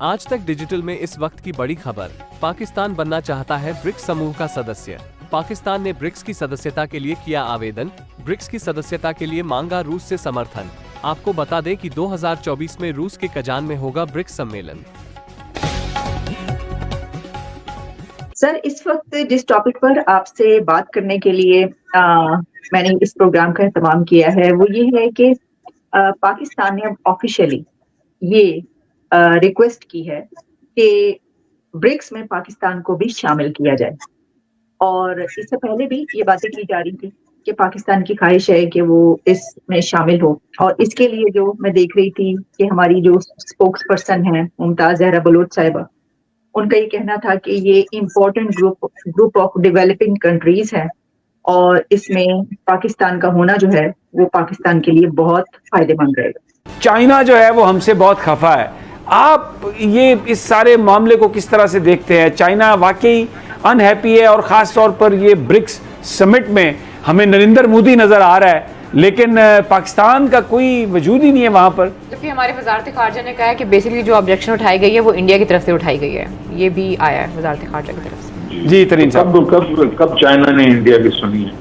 आज तक डिजिटल में इस वक्त की बड़ी खबर, पाकिस्तान बनना चाहता है ब्रिक्स समूह का सदस्य। पाकिस्तान ने ब्रिक्स की सदस्यता के लिए किया आवेदन, ब्रिक्स की सदस्यता के लिए मांगा रूस से समर्थन। आपको बता दें कि 2024 में रूस के कजान में होगा ब्रिक्स सम्मेलन। सर, इस वक्त जिस टॉपिक पर आपसे बात करने के लिए मैंने इस प्रोग्राम का एहतमाम किया है वो ये है कि पाकिस्तान ने अब ऑफिशियली ये रिक्वेस्ट की है कि ब्रिक्स में पाकिस्तान को भी शामिल किया जाए। और इससे पहले भी ये बातें की जा रही थी कि पाकिस्तान की ख्वाहिश है कि वो इसमें शामिल हो, और इसके लिए जो मैं देख रही थी कि हमारी जो स्पोक्स पर्सन है मुमताज जहरा बलोच साहिबा, उनका ये कहना था कि ये important group of developing countries है और इसमें पाकिस्तान का होना जो है वो पाकिस्तान के लिए बहुत फायदेमंद रहेगा। चाइना जो है वो हमसे बहुत खफा है। आप ये इस सारे मामले को किस तरह से देखते हैं? चाइना वाकई अनहैप्पी है और ख़ास तौर पर ये ब्रिक्स समिट में हमें नरेंद्र मोदी नज़र आ रहा है, लेकिन पाकिस्तान का कोई वजूद ही नहीं है वहाँ पर। जबकि हमारे वजारत खारजा ने कहा है कि बेसिकली जो ऑब्जेक्शन उठाई गई है वो इंडिया की तरफ से उठाई गई है। ये भी आया है वजारत खारजा की तरफ से। जी तरीन साहब, कब चाइना ने इंडिया की सुनी है?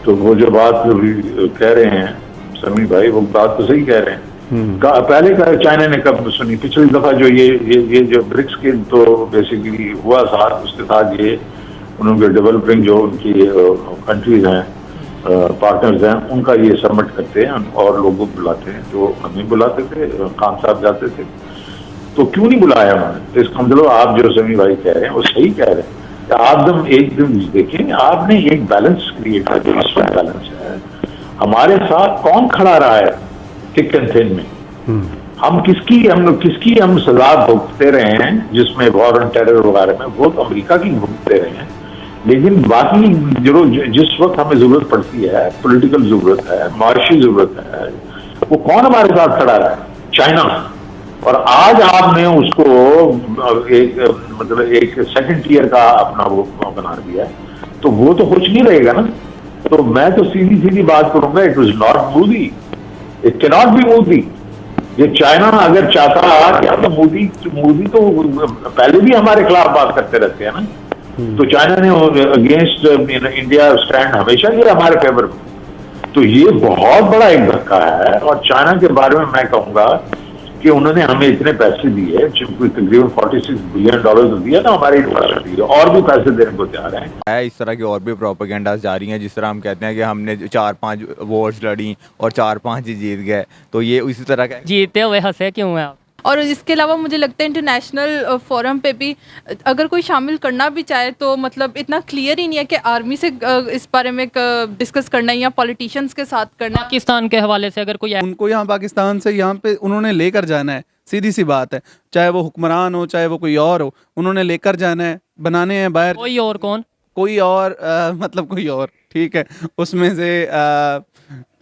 तो वो जो बात अभी कह रहे हैं समी भाई, वो बात तो सही कह रहे हैं। पहले का चाइना ने कब सुनी? पिछली दफा जो ये जो ब्रिक्स के तो बेसिकली हुआ था, उसके साथ ये उनके डेवलपिंग जो उनकी कंट्रीज हैं, पार्टनर्स हैं, उनका ये सबमिट करते हैं और लोगों को बुलाते हैं। जो हमें बुलाते थे, खान साहब जाते थे, तो क्यों नहीं बुलाया उन्होंने? तो इसका मतलब आप जो समी भाई कह रहे हैं वो सही कह रहे हैं। आप एक दिन देखें, आपने एक बैलेंस क्रिएट कर दिया, बैलेंस है। हमारे साथ कौन खड़ा रहा है थिक एंड थिन में? हम किसकी हम सजा भुगतते रहे हैं, जिसमें वॉर एंड टेरर वगैरह में वो तो अमेरिका की भुगतते रहे हैं। लेकिन बाकी जो जिस वक्त हमें जरूरत पड़ती है, पॉलिटिकल जरूरत है, माशी जरूरत है, वो कौन हमारे साथ खड़ा रहा है? चाइना। और आज आपने उसको एक सेकंड टीयर का अपना वो बना दिया है, तो वो तो कुछ नहीं रहेगा ना। तो मैं तो सीधी बात करूंगा, it was not Modi, it can not be Modi. ये चाइना अगर चाहता क्या, तो मोदी तो पहले भी हमारे खिलाफ बात करते रहते हैं ना। तो चाइना ने अगेंस्ट इंडिया स्टैंड हमेशा किया हमारे फेवर में। तो ये बहुत बड़ा एक धक्का है। और चाइना के बारे में मैं कहूंगा कि उन्होंने हमें इतने पैसे दिए, तकरीबन $46 बिलियन दिया ना हमारी यूनिवर्सिटी, और भी पैसे देने को तैयार हैं। इस तरह की और भी प्रोपेगेंडास जारी हैं, जिस तरह हम कहते हैं कि हमने 4-5 वॉर्स लड़ी और 4-5 ही जीत गए, तो ये उसी तरह का जीतते हुए हंसे क्यों हैं आप? और इसके अलावा मुझे लगता है इंटरनेशनल फोरम पे भी अगर कोई शामिल करना भी चाहे तो मतलब इतना क्लियर ही नहीं है कि आर्मी से इस बारे में डिस्कस करना है या पॉलिटिशियंस के साथ करना है। पाकिस्तान के हवाले से अगर कोई उनको यहाँ पाकिस्तान से यहाँ पे उन्होंने लेकर जाना है, सीधी सी बात है। चाहे वो हुक्मरान हो, चाहे वो कोई और हो, उन्होंने लेकर जाना है, बनाने हैं बाहर। कोई और कौन? कोई और मतलब कोई और, ठीक है, उसमें से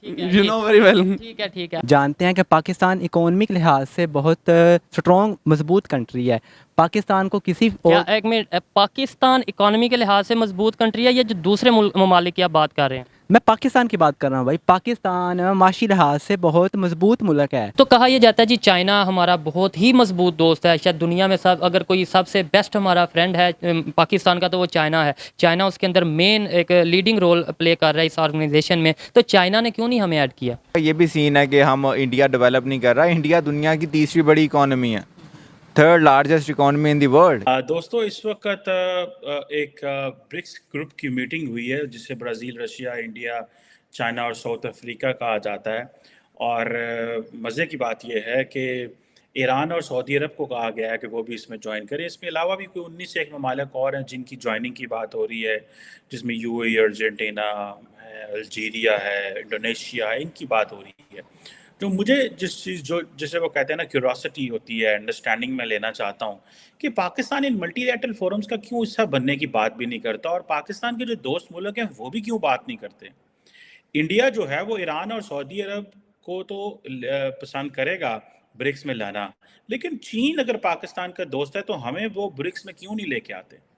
यू नो वेरी वेल। ठीक है। जानते हैं कि पाकिस्तान इकोनॉमिक लिहाज से बहुत स्ट्रॉन्ग मजबूत कंट्री है। पाकिस्तान को किसी एक मिनट, पाकिस्तान इकोनॉमी के लिहाज से मजबूत कंट्री है, ये जो दूसरे ममालिक की आप बात कर रहे हैं? मैं पाकिस्तान की बात कर रहा हूँ भाई। पाकिस्तान माशी लिहाज से बहुत मजबूत मुल्क है। तो कहा यह जाता है जी चाइना हमारा बहुत ही मजबूत दोस्त है, शायद दुनिया में अगर कोई सबसे बेस्ट हमारा फ्रेंड है पाकिस्तान का तो वो चाइना है। चाइना उसके अंदर मेन एक लीडिंग रोल प्ले कर रहा है इस ऑर्गेनाइजेशन में। तो चाइना ने क्यों नहीं हमें ऐड किया? ये भी सीन है कि हम इंडिया डेवलप नहीं कर रहा। इंडिया दुनिया की तीसरी बड़ी इकॉनमी है, third largest economy in the world. दोस्तों, इस वक्त एक ब्रिक्स ग्रुप की मीटिंग हुई है, जिसे ब्राज़ील, रशिया, इंडिया, चाइना और साउथ अफ्रीका कहा जाता है। और मज़े की बात यह है कि ईरान और सऊदी अरब को कहा गया है कि वो भी इसमें ज्वाइन करें। इसमें अलावा भी कोई 19 से एक ममालिक और हैं जिनकी ज्वाइनिंग की बात हो रही है, जिसमें यूएई, अर्जेंटीना है, अल्जीरिया है, इंडोनेशिया है, इनकी बात हो रही है। तो मुझे जिस चीज़ जो जिसे वो कहते हैं ना क्यूरोसिटी होती है, अंडरस्टैंडिंग में लेना चाहता हूँ कि पाकिस्तान इन मल्टीलैटरल फोरम्स का क्यों हिस्सा बनने की बात भी नहीं करता, और पाकिस्तान के जो दोस्त मुल्क हैं वो भी क्यों बात नहीं करते। इंडिया जो है वो ईरान और सऊदी अरब को तो पसंद करेगा ब्रिक्स में लाना, लेकिन चीन अगर पाकिस्तान का दोस्त है तो हमें वो ब्रिक्स में क्यों नहीं लेके आते।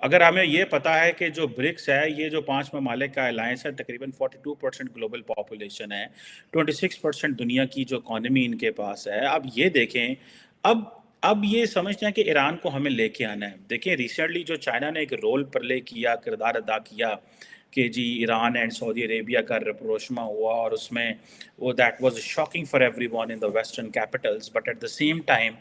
अगर हमें ये पता है कि जो ब्रिक्स है ये जो 5 ममालिक का अलायंस है, तकरीबन 42% ग्लोबल पॉपुलेशन है, 26% दुनिया की जो इकॉनमी इनके पास है। अब ये देखें, अब اب یہ سمجھتے ہیں کہ ایران کو ہمیں لے کے آنا ہے. دیکھیں ریسنٹلی جو چائنا نے ایک رول پلے کیا، کردار ادا کیا کہ جی ایران اینڈ سعودی عربیہ کا رپروشما ہوا، اور اس میں وہ that was shocking for everyone in the western capitals. But at the same time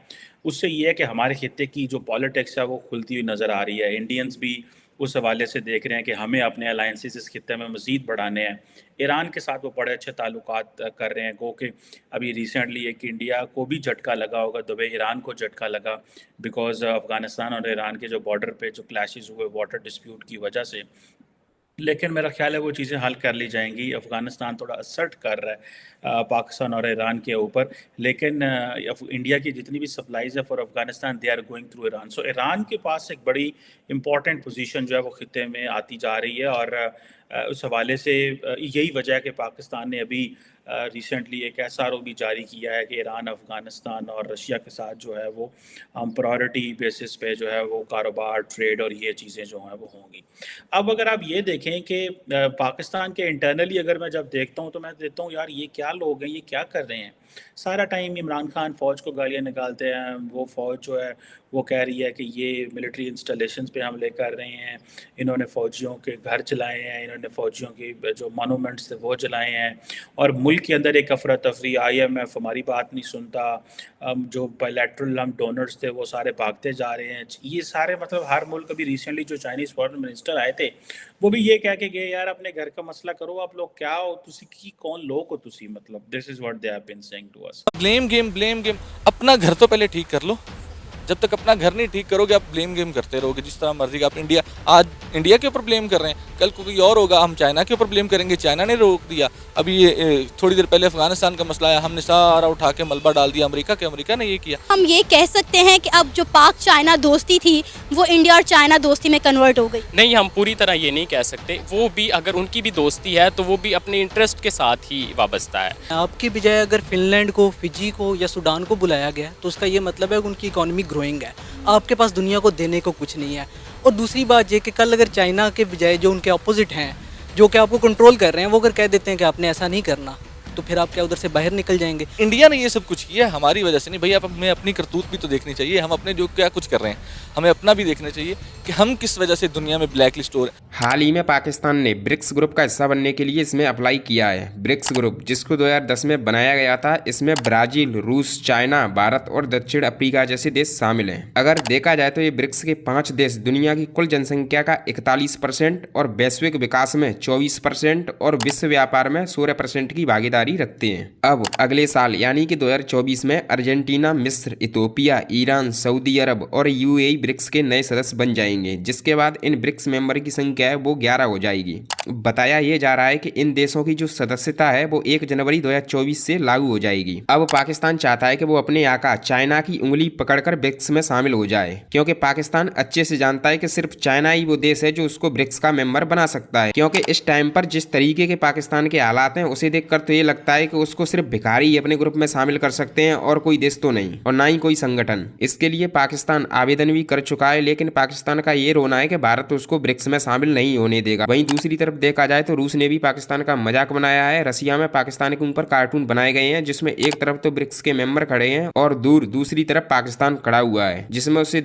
اس سے یہ ہے کہ ہمارے خطے کی جو پالیٹکس ہے وہ کھلتی ہوئی نظر آ رہی ہے. انڈینز بھی اس حوالے سے دیکھ رہے ہیں کہ ہمیں اپنے الائنسز اس خطے میں مزید بڑھانے ہیں. ایران کے ساتھ وہ بڑے اچھے تعلقات کر رہے ہیں. گو کہ ابھی ریسنٹلی ایک انڈیا کو بھی جھٹکا لگا ہوگا، دبئی ایران کو جھٹکا لگا بیکاز افغانستان اور ایران کے جو بارڈر پہ جو کلیشز ہوئے واٹر ڈسپیوٹ کی وجہ سے. لیکن میرا خیال ہے وہ چیزیں حل کر لی جائیں گی. افغانستان تھوڑا اسرٹ کر رہا ہے پاکستان اور ایران کے اوپر، لیکن انڈیا کی جتنی بھی سپلائیز ہے for Afghanistan they are going through Iran. So Iran کے پاس ایک بڑی امپورٹنٹ پوزیشن جو ہے وہ خطے میں آتی جا رہی ہے، اور اس حوالے سے یہی وجہ ہے کہ پاکستان نے ابھی ریسنٹلی ایک SRO بھی جاری کیا ہے کہ ایران، افغانستان اور رشیا کے ساتھ جو ہے وہ ہم پرائورٹی بیسس پہ جو ہے وہ کاروبار، ٹریڈ اور یہ چیزیں جو ہیں وہ ہوں گی. اب اگر آپ یہ دیکھیں کہ پاکستان کے انٹرنلی اگر میں جب دیکھتا ہوں تو میں دیکھتا ہوں یار یہ کیا لوگ ہیں، یہ کیا کر رہے ہیں. سارا ٹائم عمران خان فوج کو گالیاں نکالتے ہیں. وہ فوج جو ہے وہ کہہ رہی ہے کہ یہ ملٹری انسٹالیشنز پہ حملے کر رہے ہیں، انہوں نے فوجیوں کے گھر چلائے ہیں، انہوں نے فوجیوں کی جو مانومنٹس تھے وہ جلائے ہیں، اور ملک کے اندر ایک افراتفری. IMF ہماری بات نہیں سنتا، جو بائیلیٹرل ہم ڈونرز تھے وہ سارے بھاگتے جا رہے ہیں. یہ سارے مطلب ہر ملک. ابھی ریسنٹلی جو چائنیز فارن منسٹر آئے تھے وہ بھی یہ کہہ کے گئے یار اپنے گھر کا مسئلہ کرو. آپ لوگ کیا ہو، تسی کی کون لوگ ہو تسی، مطلب this is what they have been saying to us. Blame game. اپنا گھر تو پہلے ٹھیک کر لو. جب تک اپنا گھر نہیں ٹھیک کرو گے آپ بلیم گیم کرتے رہو گے جس طرح مرضی کا. آپ آج انڈیا کے اوپر بلیم کر رہے ہیں، کل کوئی اور ہوگا ہم چائنا کے اوپر بلیم کریں گے، چائنا نے روک دیا. ابھی یہ تھوڑی دیر پہلے افغانستان کا مسئلہ آیا، ہم نے سارا اٹھا کے ملبہ ڈال دیا امریکہ نے یہ کیا. ہم یہ کہہ سکتے ہیں کہ اب جو پاک چائنا دوستی تھی وہ انڈیا اور چائنا دوستی میں کنورٹ ہو گئی. نہیں، ہم پوری طرح یہ نہیں کہہ سکتے. وہ بھی اگر ان کی بھی دوستی ہے تو وہ بھی اپنے انٹرسٹ کے ساتھ ہی وابستہ ہے. آپ کی بجائے اگر فن لینڈ کو، فجی کو یا سوڈان کو بلایا گیا تو اس کا یہ مطلب ہے کہ ان کی اکانومی گروئنگ ہے. آپ کے پاس دنیا کو دینے کو کچھ نہیں ہے. اور دوسری بات یہ کہ کل اگر چائنا کے بجائے جو ان کے اپوزٹ ہیں، جو کہ آپ کو کنٹرول کر رہے ہیں، وہ اگر کہہ دیتے ہیں کہ آپ نے ایسا نہیں کرنا تو پھر آپ کیا ادھر سے باہر نکل جائیں گے. انڈیا نے یہ سب کچھ کیا ہماری وجہ سے نہیں. بھائی آپ ہمیں اپنی کرتوت بھی تو دیکھنی چاہیے. ہم اپنے جو کیا کچھ کر رہے ہیں ہمیں اپنا بھی دیکھنا چاہیے کہ ہم کس وجہ سے دنیا میں بلیک لسٹ ہو رہے ہیں. حال ہی میں پاکستان نے برکس گروپ کا حصہ بننے کے لیے اس میں اپلائی کیا ہے. برکس گروپ جس کو 2010 میں بنایا گیا تھا، اس میں برازیل، روس، چائنا، بھارت اور دکشن افریقہ جیسے دیش شامل ہیں. اگر دیکھا جائے تو یہ برکس کے 5 دیش دنیا کی کل جن سنکھیا کا 41% اور ویشوک وکاس میں 24% اور وشو ویاپار میں 16% کی بھاگیداری رکھتے ہیں. اب اگلے سال یعنی کہ 2024 میں ارجنٹینا، مصر، ایتھوپیا، ایران، سعودی عرب اور UAE برکس کے نئے سدस्य بن جائیں گے، جس کے بعد ان برکس ممبر کی سنکھیا ہے وہ 11 ہو جائے گی. بتایا یہ جا رہا ہے کہ ان دیشوں کی جو سدسیتا ہے وہ 1 جنوری 2024 سے لاگو ہو جائے گی. اب پاکستان چاہتا ہے کہ وہ اپنے آقا چائنا کی انگلی پکڑ کر برکس میں شامل ہو جائے، کیونکہ پاکستان اچھے سے جانتا ہے کہ صرف چائنا ہی وہ دیش ہے جو اس کو برکس کا ممبر بنا سکتا ہے. کیونکہ اس ٹائم پر جس طریقے کے پاکستان کے حالات ہیں اسے دیکھ کر تو یہ لگتا ہے کہ اس کو صرف بھکاری ہی اپنے گروپ میں شامل کر سکتے ہیں اور کوئی دیش تو نہیں، اور نہ ہی کوئی سنگٹھن. اس کے لیے پاکستان آویدن بھی کر چکا ہے، لیکن پاکستان کا یہ رونا ہے کہ بھارت اس کو برکس میں شامل نہیں ہونے دے گا. وہیں دوسری طرف دیکھا جائے تو روس نے بھی پاکستان کا مذاق بنایا ہے. رشیا میں پاکستان کے اوپر کارٹون بنائے گئے ہیں جس میں ایک طرف تو برکس کے ممبر کھڑے ہیں اور دوسری طرف پاکستان کھڑا ہوا ہے، جس میں اسے